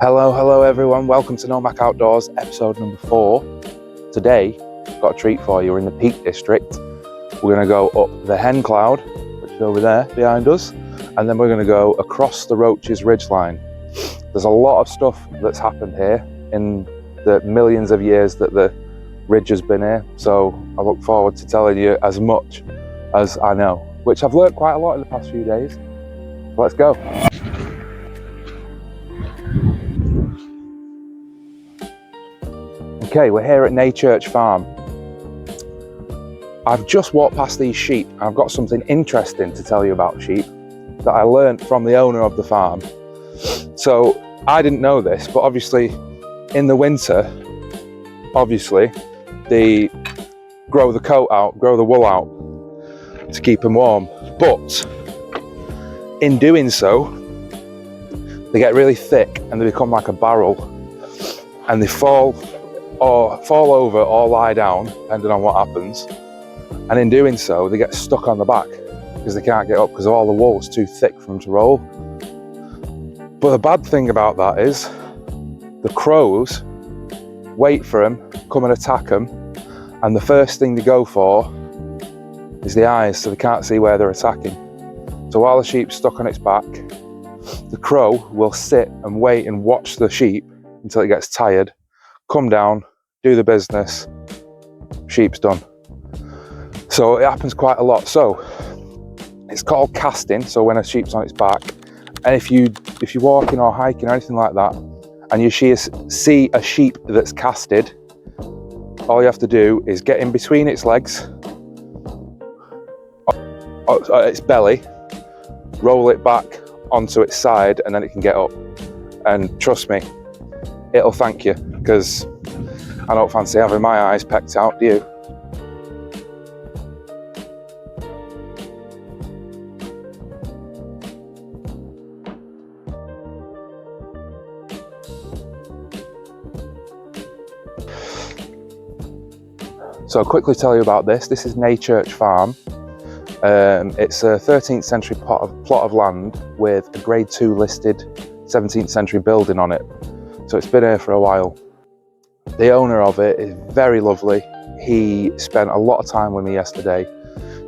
Hello everyone, welcome to Nomac Outdoors, episode number 4. Today, I've got a treat for you. We're in the Peak District. We're going to go up the Hen Cloud, which is over there behind us, and then we're going to go across the Roaches ridgeline. There's a lot of stuff that's happened here in the millions of years that the ridge has been here, so I look forward to telling you as much as I know, which I've learned quite a lot in the past few days. Let's go. Okay, we're here at Church Farm. I've just walked past these sheep and I've got something interesting to tell you about sheep that I learned from the owner of the farm. So I didn't know this, but obviously in the winter, they grow the coat out, grow the wool out to keep them warm. But in doing so, they get really thick and they become like a barrel and they fall over or lie down, depending on what happens. And in doing so, they get stuck on the back because they can't get up because all the wool is too thick for them to roll. But the bad thing about that is the crows wait for them, come and attack them, and the first thing they go for is the eyes, so they can't see where they're attacking. So while the sheep's stuck on its back, the crow will sit and wait and watch the sheep until it gets tired, come down, do the business, sheep's done. So it happens quite a lot. So it's called casting, so when a sheep's on its back, and if you're walking or hiking or anything like that, and you see a sheep that's casted, all you have to do is get in between its legs, its belly, roll it back onto its side, and then it can get up. And trust me, it'll thank you, because I don't fancy having my eyes pecked out, do you? So I'll quickly tell you about this. This is Church Farm. It's a 13th century plot of land with a grade 2 listed 17th century building on it. So it's been here for a while. The owner of it is very lovely. He spent a lot of time with me yesterday,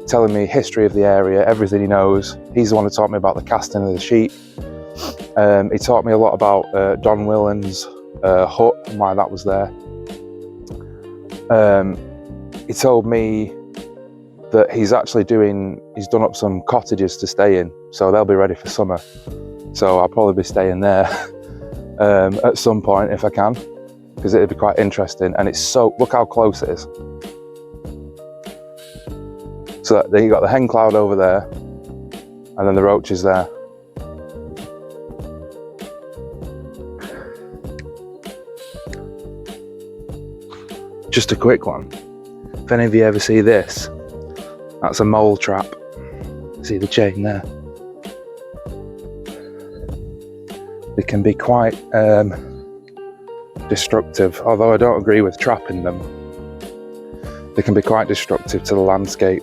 telling me history of the area, everything he knows. He's the one who taught me about the casting of the sheep. He taught me a lot about Don Willen's hut and why that was there. He told me that he's done up some cottages to stay in, so they'll be ready for summer. So I'll probably be staying there at some point if I can, because it'd be quite interesting. And look how close it is. So then you've got the Hen Cloud over there, and then the Roaches there. Just a quick one. If any of you ever see this, that's a mole trap. See the chain there? They can be quite destructive, although I don't agree with trapping them. They can be quite destructive to the landscape.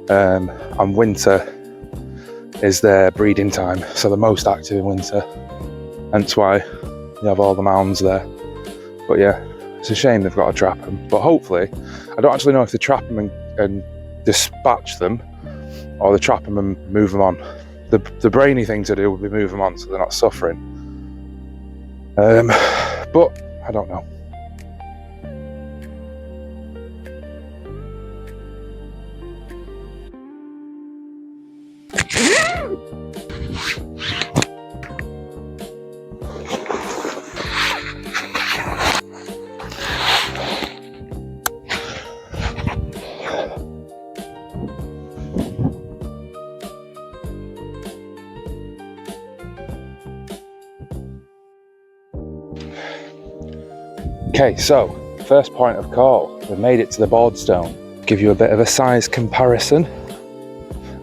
And winter is their breeding time, so they're most active in winter. Hence why you have all the mounds there. But yeah, it's a shame they've got to trap them. But hopefully, I don't actually know if they trap them and dispatch them, or they trap them and move them on. The brainy thing to do would be move them on so they're not suffering. But I don't know. Okay, so first point of call, we've made it to the boardstone. Give you a bit of a size comparison.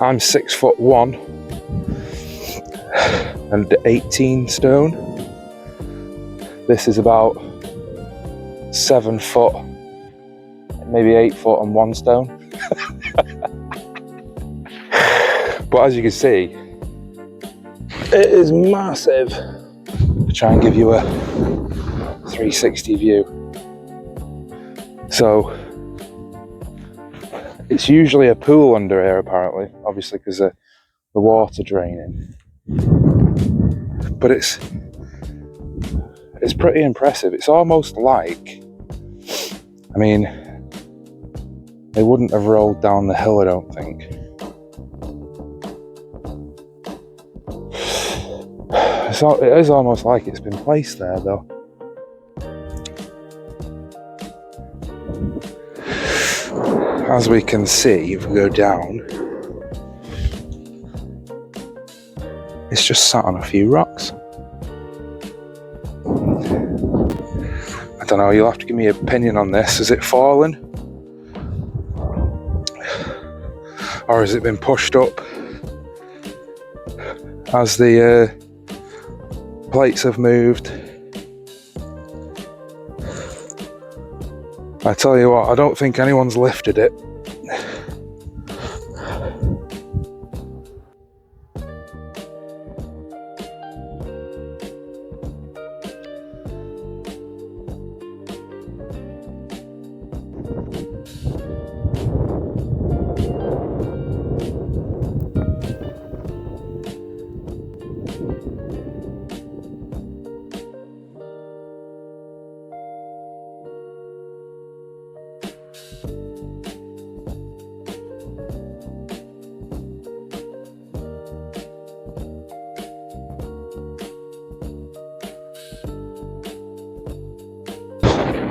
I'm 6'1" and 18 stone. This is about 7 foot, maybe 8 foot and 1 stone. But as you can see, it is massive. to try and give you a 360 view. So it's usually a pool under here apparently, obviously because of the water draining. But it's pretty impressive. It's almost like, I mean, they wouldn't have rolled down the hill, I don't think. So it is almost like it's been placed there though. As we can see, if we go down, it's just sat on a few rocks. I don't know, you'll have to give me an opinion on this. Has it fallen? Or has it been pushed up as the plates have moved? I tell you what, I don't think anyone's lifted it.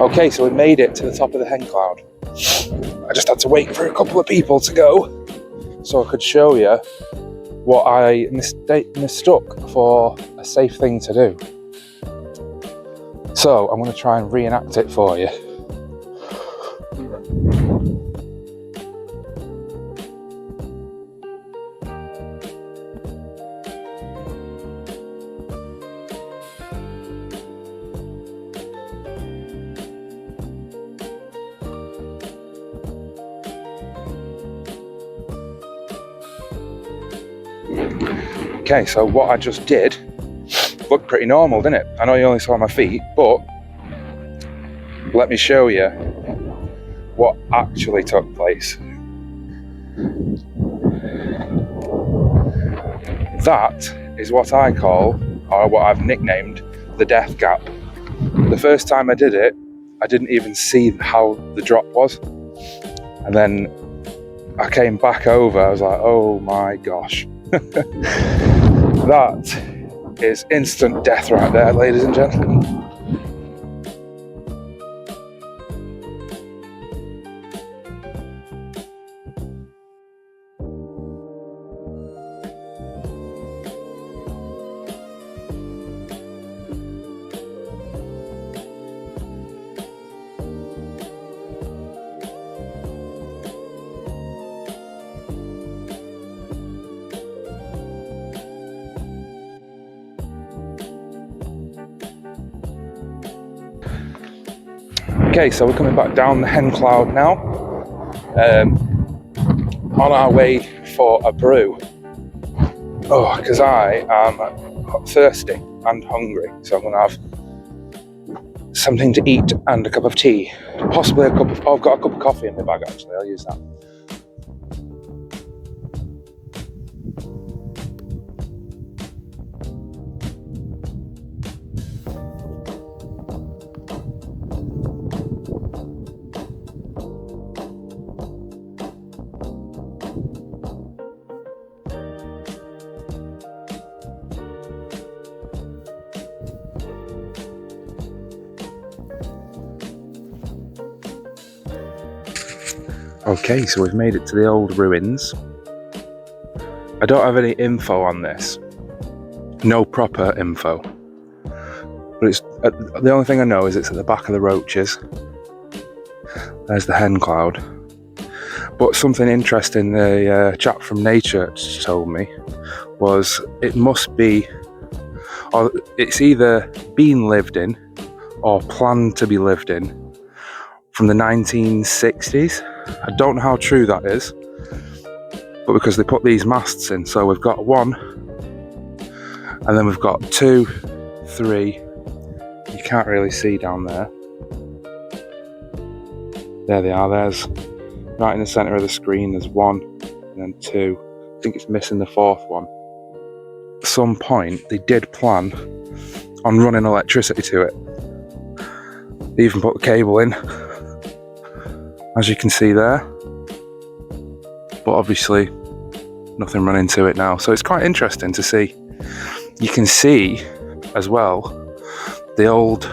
Okay, so we made it to the top of the hen cloud. I just had to wait for a couple of people to go so I could show you what I mistook for a safe thing to do. So I'm going to try and reenact it for you. Okay, so what I just did looked pretty normal, didn't it? I know you only saw my feet, but let me show you what actually took place. That is what I call, or what I've nicknamed, the death gap. The first time I did it, I didn't even see how the drop was. And then I came back over, I was like, oh my gosh. That is instant death right there, ladies and gentlemen. Okay, so we're coming back down the hen cloud now, on our way for a brew. Oh, because I am thirsty and hungry, so I'm going to have something to eat and a cup of tea. Possibly a cup of, oh, I've got a cup of coffee in my bag actually, I'll use that. Okay, so we've made it to the old ruins. I don't have any info on this. No proper info. But it's the only thing I know is it's at the back of the Roaches. There's the hen cloud. But something interesting the chap from Nature told me was it must be, or it's either been lived in or planned to be lived in from the 1960s. I don't know how true that is, but because they put these masts in, so we've got 1, and then we've got 2, 3. You can't really see down there. There they are. There's right in the centre of the screen. There's 1 and then 2. I think it's missing the 4th one. At some point, they did plan on running electricity to it. They even put the cable in, as you can see there. But obviously, nothing running to it now. So it's quite interesting to see. You can see as well the old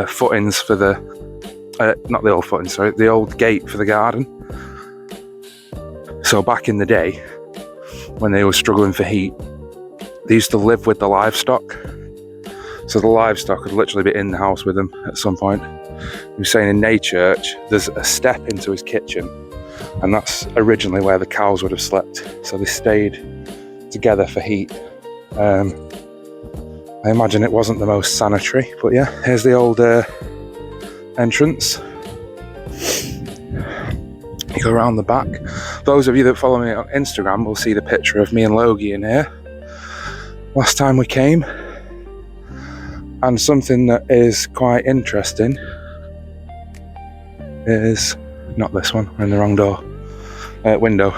footings for the, not the old footings, sorry, the old gate for the garden. So back in the day, when they were struggling for heat, they used to live with the livestock. So the livestock would literally be in the house with them at some point. He was saying in Nay Church, there's a step into his kitchen, and that's originally where the cows would have slept. So they stayed together for heat. I imagine it wasn't the most sanitary, but yeah, here's the old entrance. You go around the back. Those of you that follow me on Instagram will see the picture of me and Logie in here last time we came. And something that is quite interesting is, not this one, we're in the wrong door, window.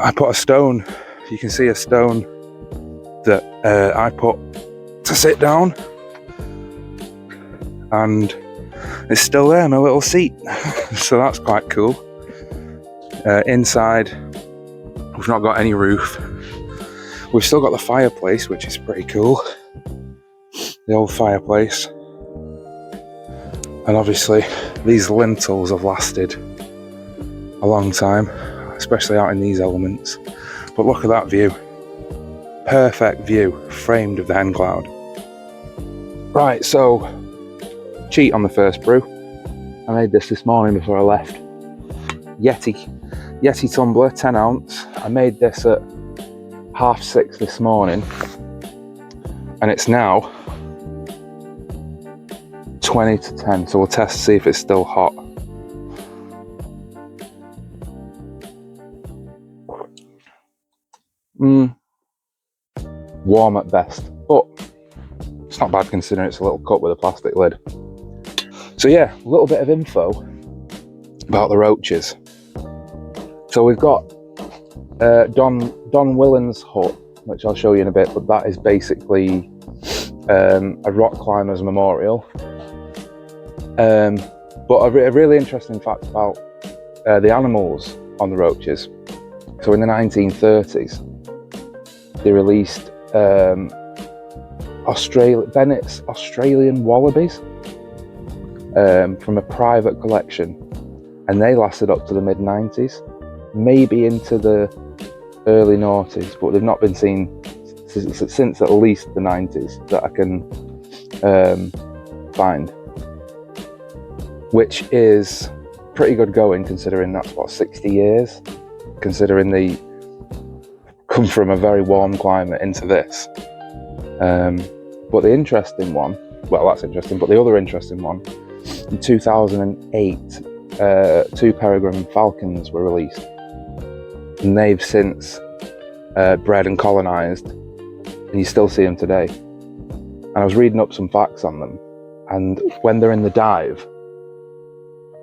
I put a stone, you can see a stone that I put to sit down, and it's still there, my little seat. So that's quite cool. Inside, we've not got any roof. We've still got the fireplace, which is pretty cool. The old fireplace. And obviously, these lintels have lasted a long time, especially out in these elements. But look at that view. Perfect view, framed of the hen cloud. Right, so, cheat on the first brew. I made this morning before I left. Yeti tumbler, 10 ounce. I made this at 6:30 this morning, and it's now 20 to 10, so we'll test to see if it's still hot. Warm at best, but it's not bad considering it's a little cup with a plastic lid. So yeah, a little bit of info about the Roaches. So we've got Don Willen's hut, which I'll show you in a bit, but that is basically a rock climber's memorial. But a really interesting fact about the animals on the Roaches. So in the 1930s, they released Bennett's Australian wallabies from a private collection, and they lasted up to the mid-90s, maybe into the early noughties, but they've not been seen since at least the 90s that I can find, which is pretty good going considering that's what, 60 years, considering they come from a very warm climate into this. But the interesting one, well, that's interesting, but the other interesting one, in 2008, 2 peregrine falcons were released, and they've since bred and colonised, and you still see them today. And I was reading up some facts on them, and when they're in the dive,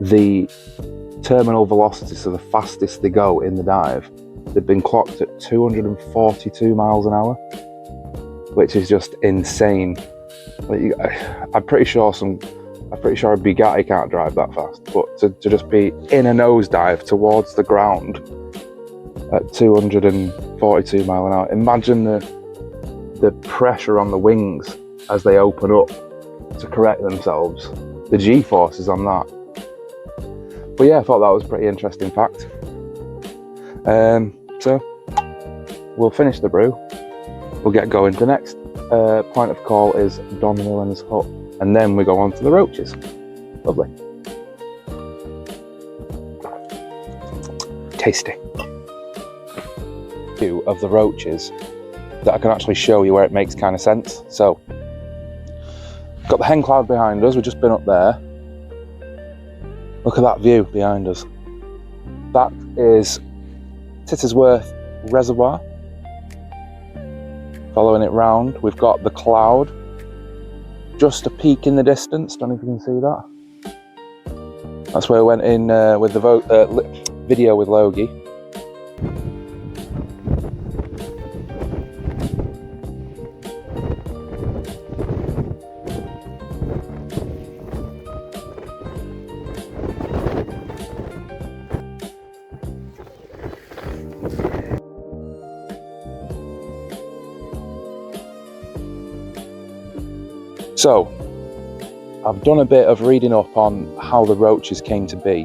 the terminal velocity, so the fastest they go in the dive, they've been clocked at 242 miles an hour, which is just insane. I'm pretty sure a Bugatti can't drive that fast, but to just be in a nosedive towards the ground at 242 mile an hour. Imagine the pressure on the wings as they open up to correct themselves. The G-forces on that. But yeah, I thought that was a pretty interesting fact. So we'll finish the brew. We'll get going. The next point of call is Don Willen's hut, and then we go on to the Roaches. Lovely. Tasty. View of the Roaches that I can actually show you where it makes kind of sense. So, got the hen cloud behind us. We've just been up there. Look at that view behind us. That is Tittersworth Reservoir. Following it round, we've got the cloud. Just a peak in the distance, don't know if you can see that. That's where I went in with the video with Logie. So, I've done a bit of reading up on how the roaches came to be.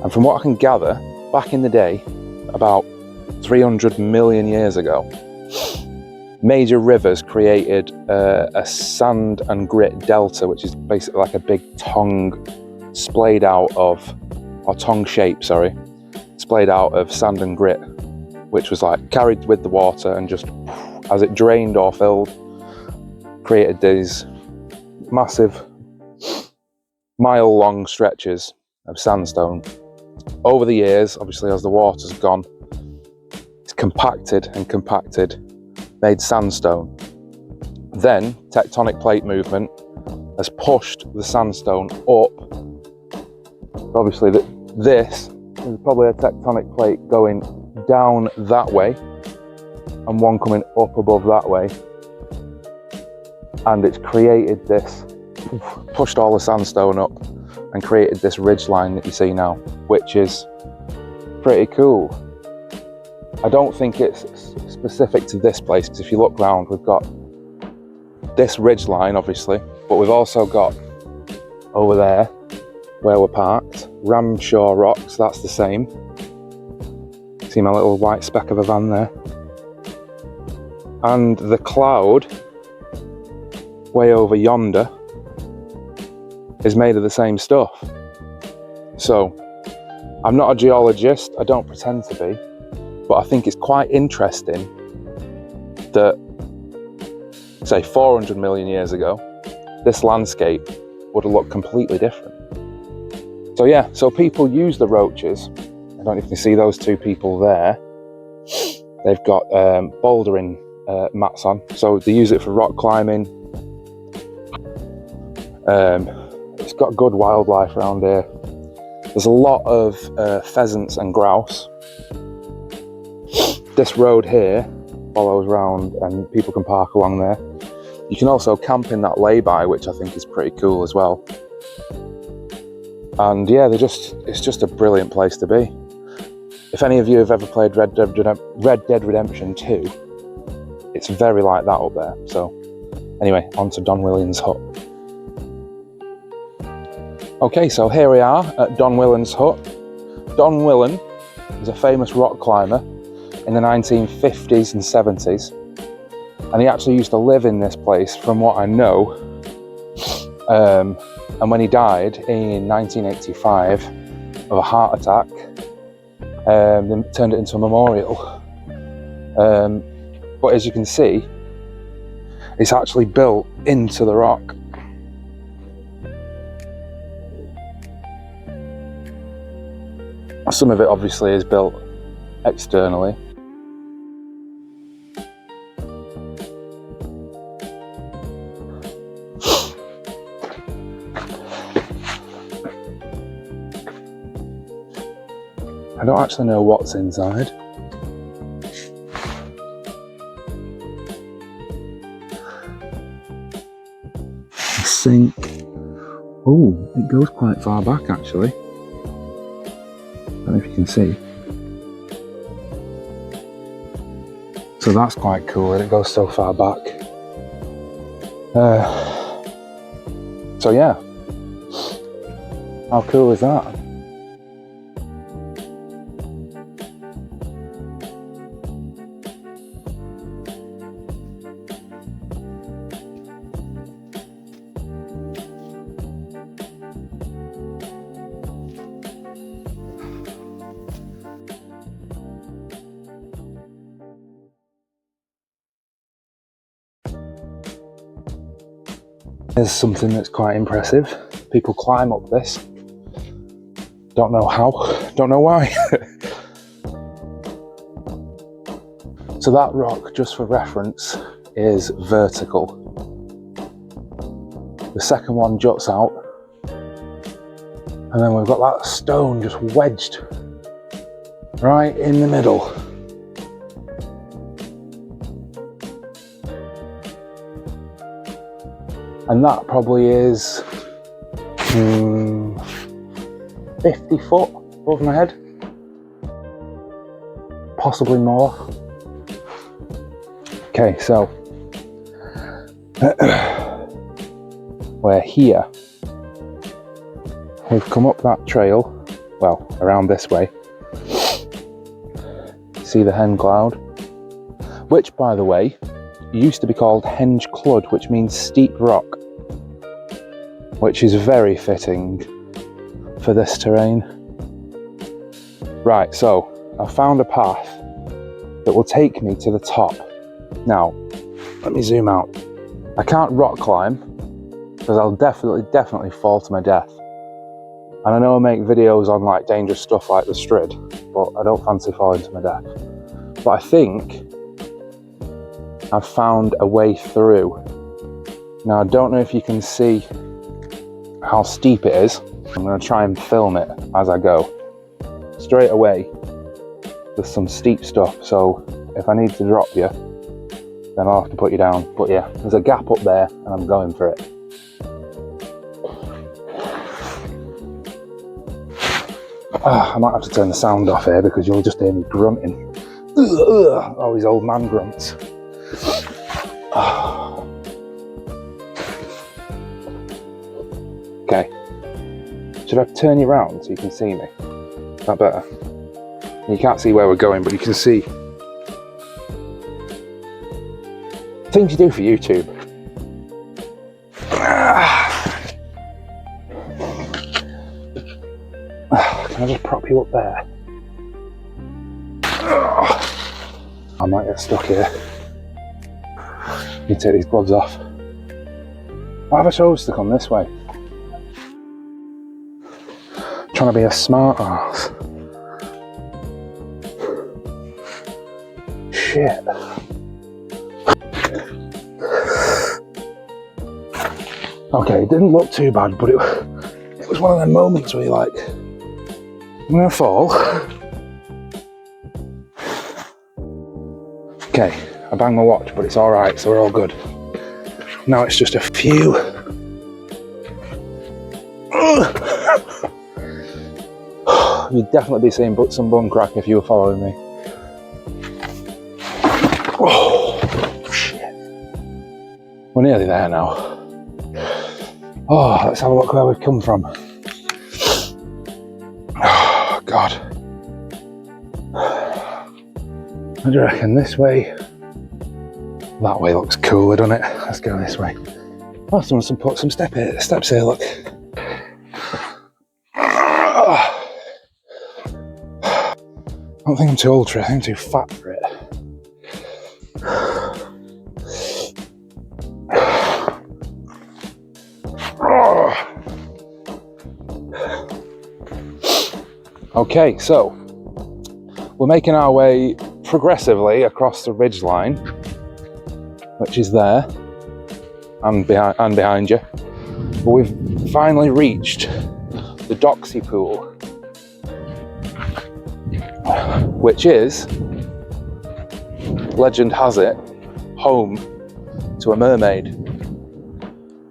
And from what I can gather, back in the day, about 300 million years ago, major rivers created a sand and grit delta, which is basically like a big tongue splayed out of, or tongue shape, sorry, splayed out of sand and grit, which was like carried with the water and just, as it drained or filled, created these massive mile-long stretches of sandstone. Over the years, obviously as the water's gone, it's compacted and compacted, made sandstone. Then tectonic plate movement has pushed the sandstone up. Obviously this is probably a tectonic plate going down that way and one coming up above that way. And it's created this, pushed all the sandstone up and created this ridge line that you see now, which is pretty cool. I don't think it's specific to this place, because if you look round, we've got this ridge line obviously, but we've also got over there where we're parked, Ramshaw Rocks, that's the same. See my little white speck of a van there? And the cloud way over yonder is made of the same stuff. So I'm not a geologist, I don't pretend to be, but I think it's quite interesting that, say, 400 million years ago, this landscape would have looked completely different. So yeah, so people use the roaches. I don't know if you can see those two people there. They've got bouldering mats on, so they use it for rock climbing. It's got good wildlife around here. There's a lot of pheasants and grouse. This road here follows round and people can park along there. You can also camp in that lay-by, which I think is pretty cool as well. And yeah, it's just a brilliant place to be. If any of you have ever played Red Dead Redemption 2, it's very like that up there. So anyway, on to Don Williams' hut. Okay, so here we are at Don Williams' hut. Don William is a famous rock climber in the 1950s and 70s. And he actually used to live in this place, from what I know. And when he died in 1985 of a heart attack, they turned it into a memorial. But as you can see, it's actually built into the rock. Some of it obviously is built externally. I don't actually know what's inside. The sink. Oh, it goes quite far back actually. I don't know if you can see. So that's quite cool that it goes so far back. So yeah, how cool is that? There's something that's quite impressive. People climb up this. Don't know how, don't know why. So So that rock, just for reference, is vertical. The second one juts out, and then we've got that stone just wedged right in the middle. And that probably is 50 foot above my head, possibly more. Okay, so we're here. We've come up that trail, well, around this way. See the hen cloud, which, by the way, used to be called Henge Clud, which means steep rock, which is very fitting for this terrain. Right, so I found a path that will take me to the top. Now, let me zoom out. I can't rock climb because I'll definitely fall to my death. And I know I make videos on like dangerous stuff like the Strid, but I don't fancy falling to my death. But I think I've found a way through. Now, I don't know if you can see how steep it is. I'm going to try and film it as I go. Straight away, there's some steep stuff, so if I need to drop you, then I'll have to put you down. But yeah, there's a gap up there, and I'm going for it. I might have to turn the sound off here because you'll just hear me grunting. All these old man grunts. Okay. Should I turn you around so you can see me? Is that better? You can't see where we're going, but you can see. Things you do for YouTube. Can I just prop you up there? I might get stuck here. You take these gloves off. Why have I chose to come this way? Trying to be a smart ass. Shit. Okay, it didn't look too bad, but it was one of them moments where you're like, I'm gonna fall. Okay, I banged my watch, but it's all right, so we're all good. Now it's just a few. You'd definitely be seeing some bum crack if you were following me. Oh, shit. We're nearly there now. Oh, let's have a look where we've come from. Oh, God. What do you reckon? This way? That way looks cooler, doesn't it? Let's go this way. Oh, someone's put some steps here, look. I don't think I'm too old for it, I think I'm too fat for it. Okay, so we're making our way progressively across the ridge line, which is there and behind you. But we've finally reached the Doxy Pool, which is, legend has it, home to a mermaid.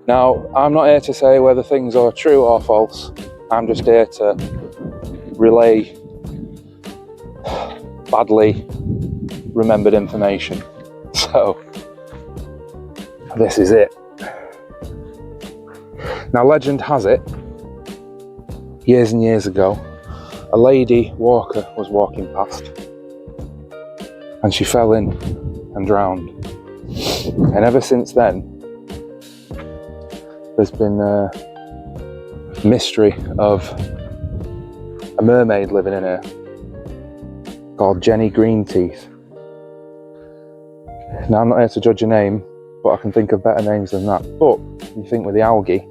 Now, I'm not here to say whether things are true or false. I'm just here to relay badly remembered information. So, this is it. Now, legend has it, years and years ago, a lady walker was walking past and she fell in and drowned. And ever since then, there's been a mystery of a mermaid living in here called Jenny Greenteeth. Now, I'm not here to judge a name, but I can think of better names than that. But you think with the algae,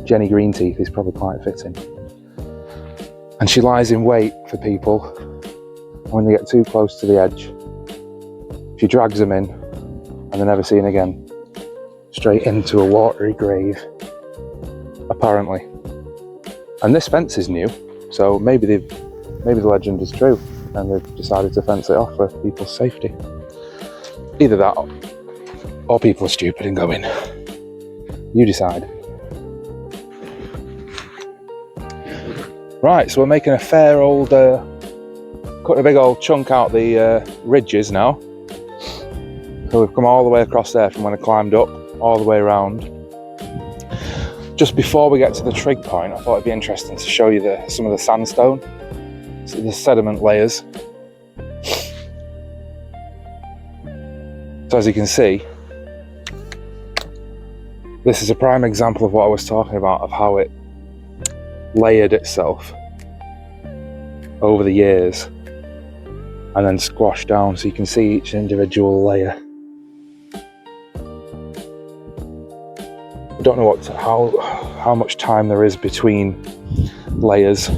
Jenny Greenteeth is probably quite fitting. And she lies in wait for people when they get too close to the edge. She drags them in and they're never seen again. Straight into a watery grave, apparently. And this fence is new, so maybe the legend is true and they've decided to fence it off for people's safety. Either that or people are stupid and go in. You decide. Right, so we're making a fair old, cutting a big old chunk out the ridges now. So we've come all the way across there from when I climbed up, all the way around. Just before we get to the trig point, I thought it'd be interesting to show you some of the sandstone, so the sediment layers. So as you can see, this is a prime example of what I was talking about, of how it layered itself over the years and then squashed down, so you can see each individual layer. I don't know how much time there is between layers,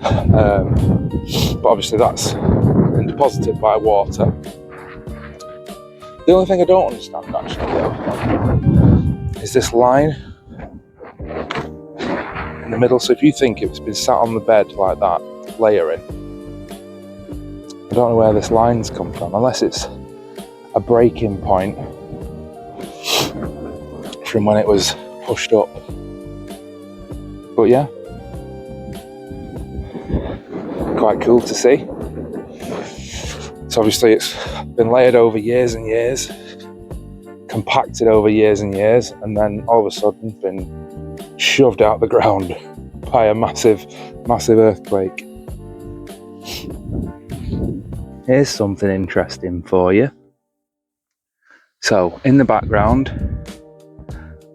but obviously that's been deposited by water. The only thing I don't understand actually though is this line in the middle. So if you think it's been sat on the bed like that, layering, I don't know where this line's come from, unless it's a breaking point from when it was pushed up. But yeah, quite cool to see. So obviously it's been layered over years and years, compacted over years and years, and then all of a sudden been shoved out the ground by a massive earthquake. Here's something interesting for you. So in the background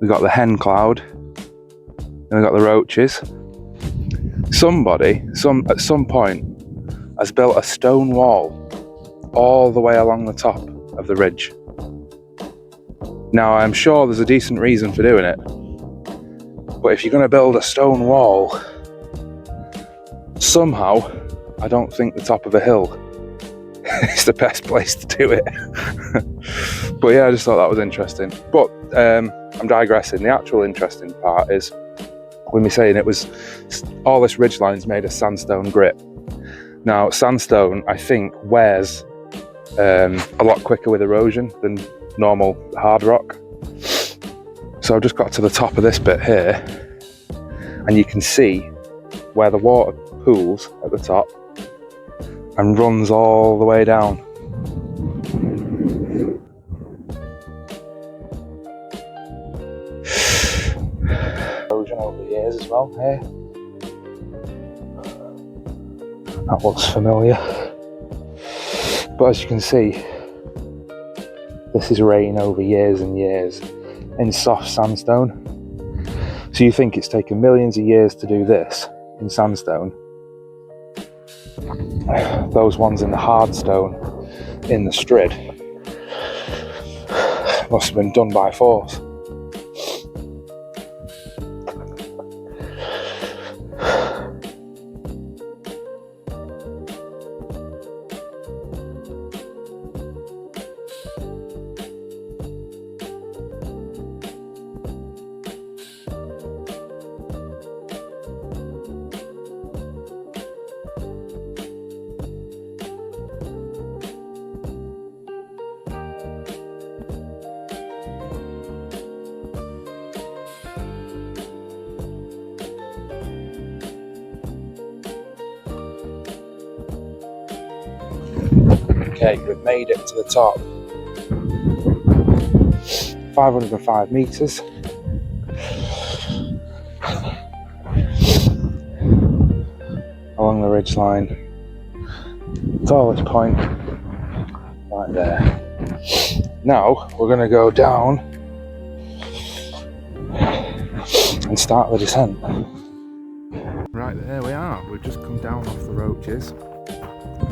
we've got the hen cloud and we've got the roaches. Somebody at some point has built a stone wall all the way along the top of the ridge. Now I'm sure there's a decent reason for doing it, but if you're going to build a stone wall, somehow I don't think the top of a hill is the best place to do it. But yeah, I just thought that was interesting. But I'm digressing. The actual interesting part is when we're saying it was all this ridgeline's made of sandstone grit. Now sandstone, I think, wears a lot quicker with erosion than normal hard rock. So I've just got to the top of this bit here and you can see where the water pools at the top and runs all the way down. Erosion over the years as well here. That looks familiar. But as you can see, this is rain over years and years in soft sandstone. So you think it's taken millions of years to do this in sandstone. Those ones in the hard stone in the Strid must have been done by force. Okay, we've made it to the top. 505 metres. Along the ridge line. Tallest point right there. Now we're going to go down and start the descent. Right, there we are. We've just come down off the Roaches.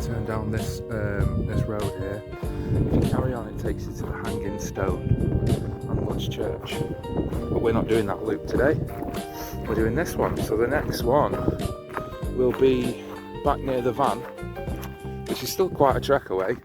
Turn down this road here. If you carry on, it takes you to the Hanging Stone on Lodge Church. But we're not doing that loop today. We're doing this one. So the next one will be back near the van, which is still quite a trek away.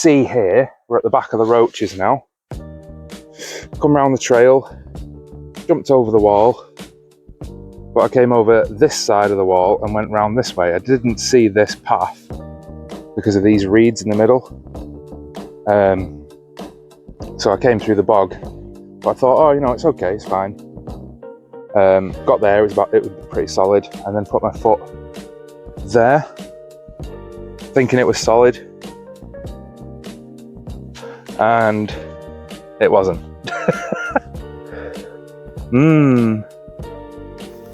see here, we're at the back of the Roaches now. Come round the trail, jumped over the wall, but I came over this side of the wall and went round this way. I didn't see this path because of these reeds in the middle. So I came through the bog, but I thought, oh, you know, it's okay, it's fine. Got there, it was pretty solid, and then put my foot there, thinking it was solid, and it wasn't.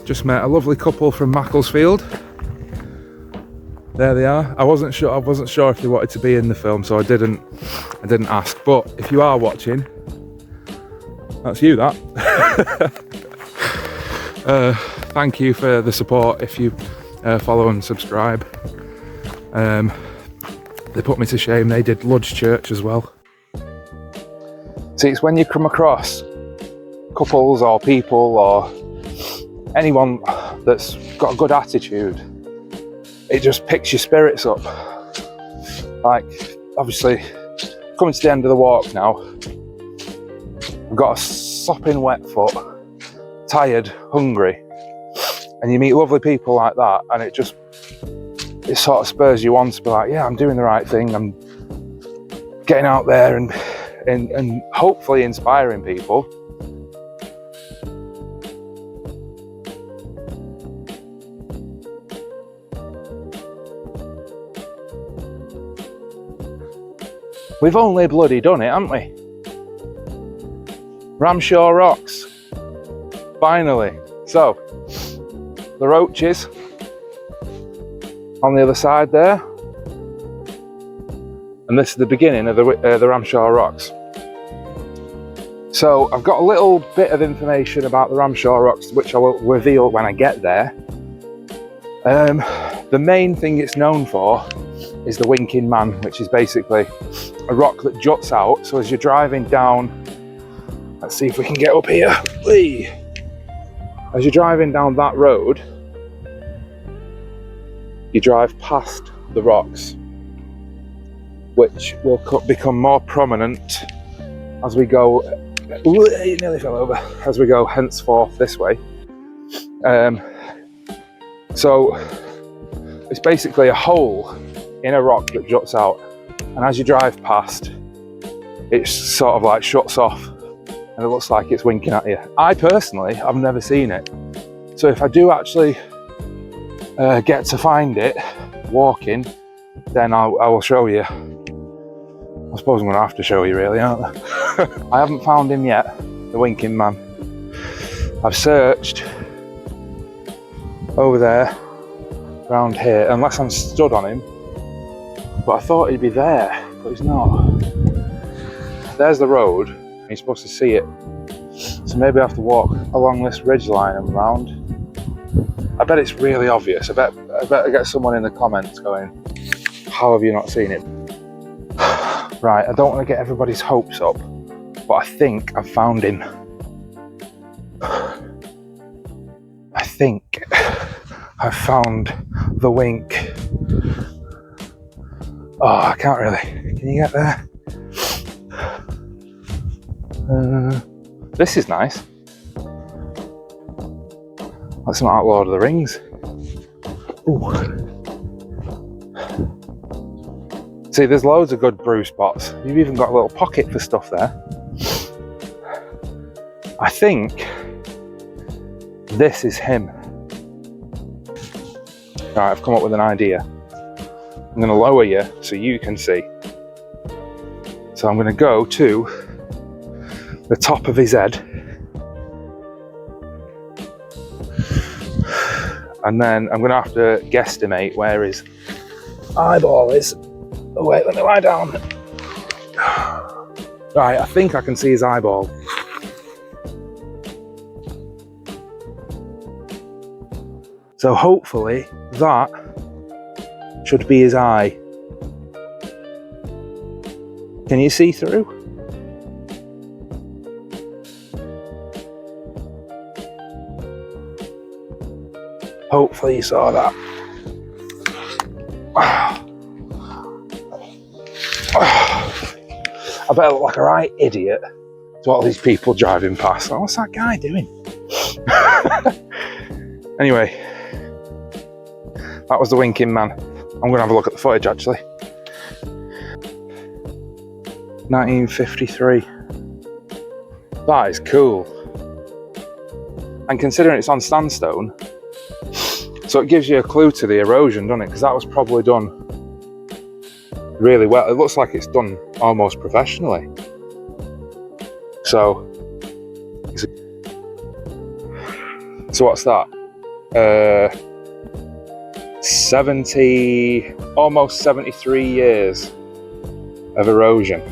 Just met a lovely couple from Macclesfield. There they are. I wasn't sure if they wanted to be in the film, so I didn't ask. But if you are watching, that's you, that. Thank you for the support. If you follow and subscribe. They put me to shame. They did Ludge Church as well. See, it's when you come across couples or people or anyone that's got a good attitude, it just picks your spirits up. Like, obviously, coming to the end of the walk now, I've got a sopping wet foot, tired, hungry, and you meet lovely people like that, and it sort of spurs you on to be like, yeah, I'm doing the right thing, I'm getting out there and hopefully inspiring people. We've only bloody done it, haven't we? Ramshaw Rocks. Finally. So, the Roaches on the other side there. And this is the beginning of the Ramshaw Rocks. So, I've got a little bit of information about the Ramshaw Rocks, which I will reveal when I get there. The main thing it's known for is the Winking Man, which is basically a rock that juts out. So as you're driving down, let's see if we can get up here. Whee! As you're driving down that road, you drive past the rocks, which will become more prominent as we go. You nearly fell over. As we go henceforth this way. So it's basically a hole in a rock that juts out, and as you drive past, it sort of like shuts off and it looks like it's winking at you. I personally have never seen it, so if I do actually get to find it walking, then I will show you. I suppose I'm going to have to show you, really, aren't I? I haven't found him yet, the Winking Man. I've searched over there, around here, unless I'm stood on him. But I thought he'd be there, but he's not. There's the road, and you're supposed to see it. So maybe I have to walk along this ridge line and round. I bet it's really obvious. I bet I get someone in the comments going, how have you not seen it? Right, I don't want to get everybody's hopes up, but I think I've found him. I think I've found the wink. Oh, I can't really. Can you get there? This is nice. That's not Lord of the Rings. Ooh. See, there's loads of good brew spots. You've even got a little pocket for stuff there. I think this is him. Right, I've come up with an idea. I'm going to lower you so you can see. So I'm going to go to the top of his head. And then I'm going to have to guesstimate where his eyeball is. Oh wait, let me lie down. Right, I think I can see his eyeball. So hopefully that should be his eye. Can you see through? Hopefully you saw that. I bet I look like a right idiot to all these people driving past. What's that guy doing? Anyway, that was the Winking Man. I'm going to have a look at the footage actually. 1953. That is cool. And considering it's on sandstone, so it gives you a clue to the erosion, doesn't it? Because that was probably done really well. It looks like it's done almost professionally. So what's that? almost 73 years of erosion.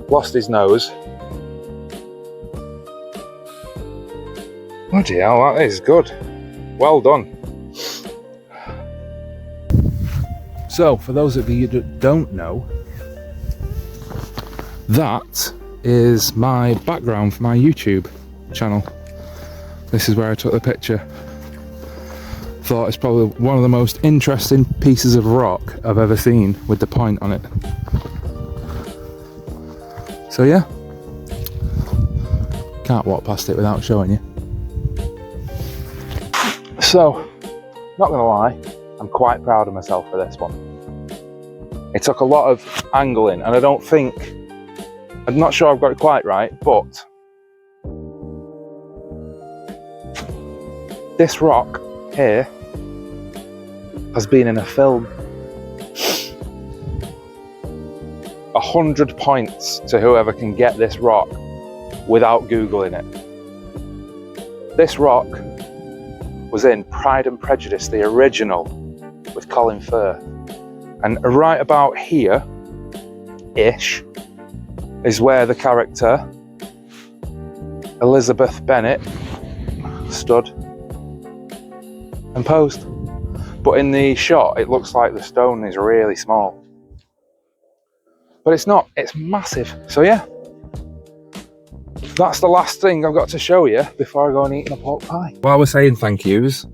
Lost his nose. Bloody hell, that is good. Well done. So, for those of you that don't know, that is my background for my YouTube channel. This is where I took the picture. Thought it's probably one of the most interesting pieces of rock I've ever seen with the point on it. So yeah, can't walk past it without showing you. So, not gonna lie, I'm quite proud of myself for this one. It took a lot of angling, and I'm not sure I've got it quite right, but this rock here has been in a film. 100 points to whoever can get this rock without Googling it. This rock was in Pride and Prejudice, the original, with Colin Firth. And right about here-ish is where the character Elizabeth Bennet stood and posed. But in the shot, it looks like the stone is really small. But it's not, it's massive. So yeah, that's the last thing I've got to show you before I go and eat a pork pie. While we're saying thank yous,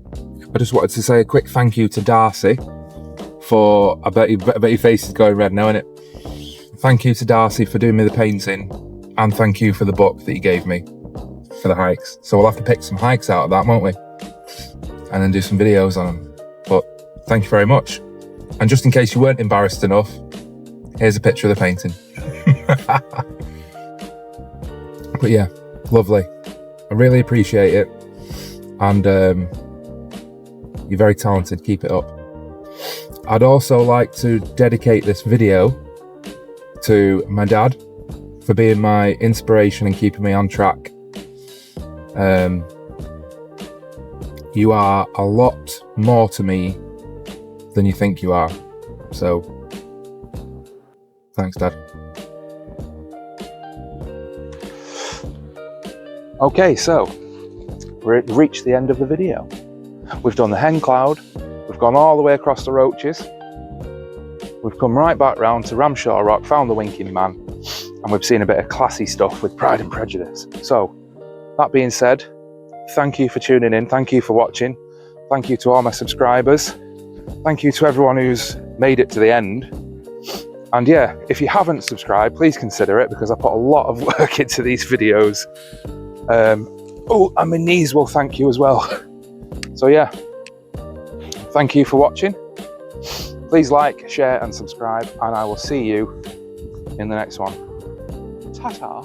I just wanted to say a quick thank you to Darcy for, I bet your face is going red now, innit? Thank you to Darcy for doing me the painting, and thank you for the book that you gave me for the hikes. So we'll have to pick some hikes out of that, won't we? And then do some videos on them. But thank you very much. And just in case you weren't embarrassed enough, here's a picture of the painting. But yeah, lovely. I really appreciate it. And you're very talented, keep it up. I'd also like to dedicate this video to my dad for being my inspiration and keeping me on track. You are a lot more to me than you think you are. So, thanks, Dad. Okay, so we've reached the end of the video. We've done the hen cloud, we've gone all the way across the Roaches, we've come right back round to Ramshaw Rock, found the Winking Man, and we've seen a bit of classy stuff with Pride and Prejudice. So, that being said, thank you for tuning in, thank you for watching, thank you to all my subscribers, thank you to everyone who's made it to the end. And yeah, if you haven't subscribed, please consider it, because I put a lot of work into these videos. Oh, and my knees will thank you as well. So yeah, thank you for watching. Please like, share and subscribe, and I will see you in the next one. Ta-ta.